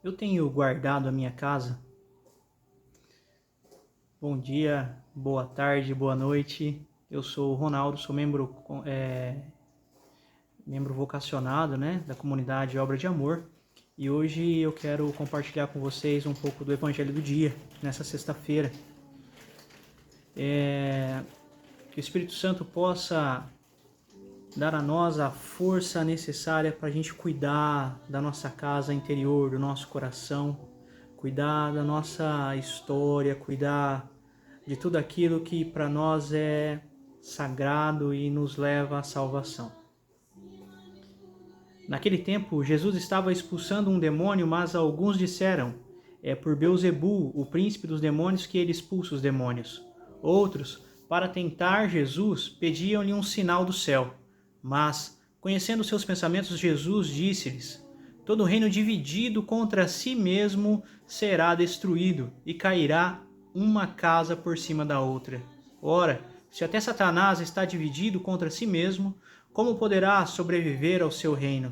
Eu tenho guardado a minha casa. Bom dia, boa tarde, boa noite. Eu sou o Ronaldo, sou membro vocacionado, da comunidade Obra de Amor. E hoje eu quero compartilhar com vocês um pouco do Evangelho do dia, nessa sexta-feira. Que o Espírito Santo possa dar a nós a força necessária para a gente cuidar da nossa casa interior, do nosso coração, cuidar da nossa história, cuidar de tudo aquilo que para nós é sagrado e nos leva à salvação. Naquele tempo, Jesus estava expulsando um demônio, mas alguns disseram: é por Beelzebul, o príncipe dos demônios, que ele expulsa os demônios. Outros, para tentar Jesus, pediam-lhe um sinal do céu. Mas, conhecendo seus pensamentos, Jesus disse-lhes: todo reino dividido contra si mesmo será destruído, e cairá uma casa por cima da outra. Ora, se até Satanás está dividido contra si mesmo, como poderá sobreviver ao seu reino?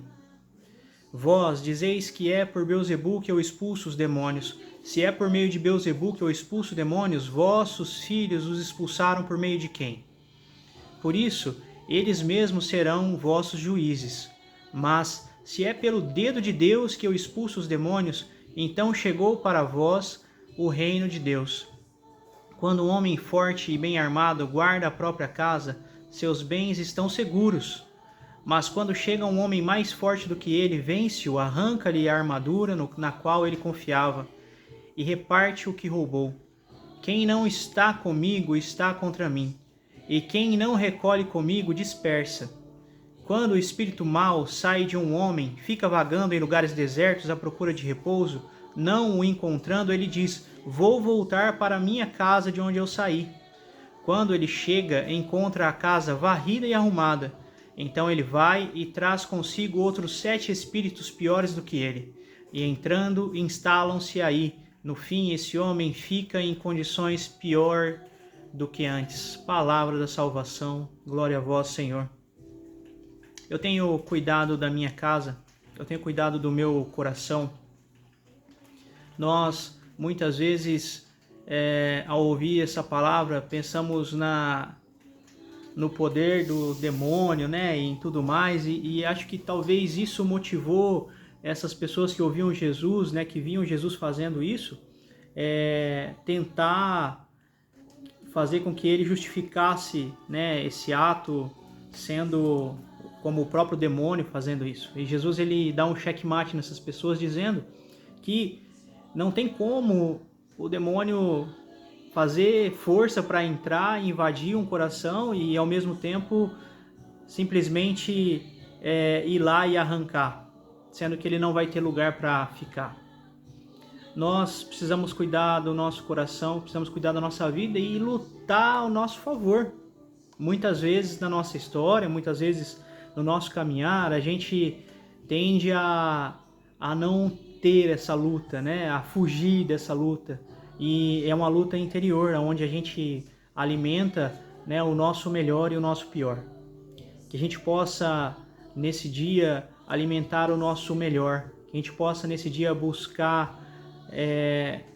Vós dizeis que é por Beelzebul que eu expulso os demônios. Se é por meio de Beelzebul que eu expulso demônios, vossos filhos os expulsaram por meio de quem? Por isso, eles mesmos serão vossos juízes. Mas, se é pelo dedo de Deus que eu expulso os demônios, então chegou para vós o reino de Deus. Quando um homem forte e bem armado guarda a própria casa, seus bens estão seguros. Mas quando chega um homem mais forte do que ele, vence-o, arranca-lhe a armadura na qual ele confiava e reparte o que roubou. Quem não está comigo está contra mim, e quem não recolhe comigo dispersa. Quando o espírito mau sai de um homem, fica vagando em lugares desertos à procura de repouso, não o encontrando, ele diz: vou voltar para minha casa de onde eu saí. Quando ele chega, encontra a casa varrida e arrumada. Então ele vai e traz consigo outros 7 espíritos piores do que ele. E entrando, instalam-se aí. No fim, esse homem fica em condições pior do que antes. Palavra da salvação. Glória a vós, Senhor. Eu tenho cuidado da minha casa. Eu tenho cuidado do meu coração. Nós, muitas vezes, ao ouvir essa palavra, pensamos no poder do demônio, e em tudo mais, e acho que talvez isso motivou essas pessoas que ouviam Jesus, que viam Jesus fazendo isso, tentar fazer com que ele justificasse, esse ato sendo como o próprio demônio fazendo isso. E Jesus ele dá um checkmate nessas pessoas dizendo que não tem como o demônio fazer força para entrar, invadir um coração e ao mesmo tempo simplesmente ir lá e arrancar, sendo que ele não vai ter lugar para ficar. Nós precisamos cuidar do nosso coração, precisamos cuidar da nossa vida e lutar ao nosso favor. Muitas vezes na nossa história, muitas vezes no nosso caminhar, a gente tende a não ter essa luta, a fugir dessa luta. E é uma luta interior, onde a gente alimenta o nosso melhor e o nosso pior. Que a gente possa, nesse dia, alimentar o nosso melhor. Que a gente possa, nesse dia, buscar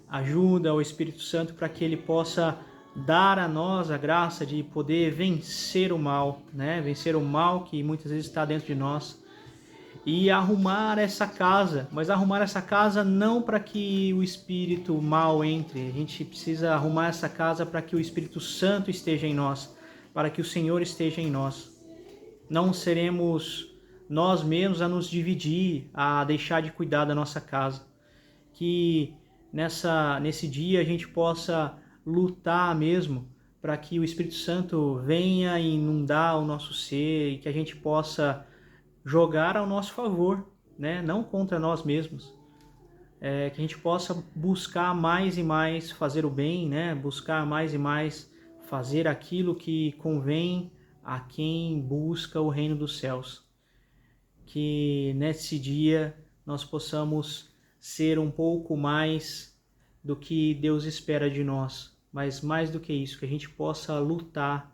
ajuda ao Espírito Santo para que ele possa dar a nós a graça de poder vencer o mal, vencer o mal que muitas vezes está dentro de nós. E arrumar essa casa, mas arrumar essa casa não para que o espírito mal entre, a gente precisa arrumar essa casa para que o Espírito Santo esteja em nós, para que o Senhor esteja em nós. Não seremos nós mesmos a nos dividir, a deixar de cuidar da nossa casa. Que nesse dia a gente possa lutar mesmo para que o Espírito Santo venha inundar o nosso ser e que a gente possa jogar ao nosso favor, não contra nós mesmos. Que a gente possa buscar mais e mais fazer o bem, buscar mais e mais fazer aquilo que convém a quem busca o reino dos céus. Que nesse dia nós possamos ser um pouco mais do que Deus espera de nós, mas mais do que isso, que a gente possa lutar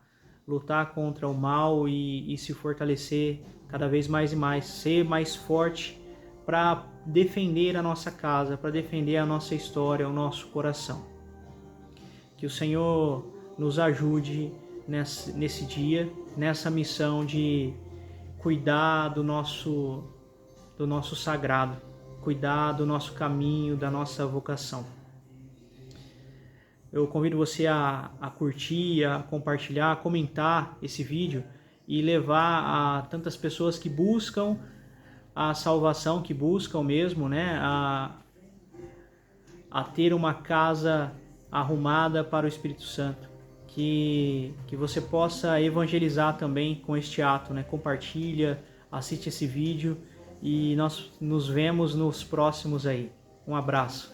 contra o mal e se fortalecer cada vez mais e mais, ser mais forte para defender a nossa casa, para defender a nossa história, o nosso coração. Que o Senhor nos ajude nesse dia, nessa missão de cuidar do nosso sagrado, cuidar do nosso caminho, da nossa vocação. Eu convido você a curtir, a compartilhar, a comentar esse vídeo e levar a tantas pessoas que buscam a salvação, que buscam mesmo, né, a ter uma casa arrumada para o Espírito Santo. Que você possa evangelizar também com este ato, né? Compartilha, assiste esse vídeo e nós nos vemos nos próximos aí. Um abraço.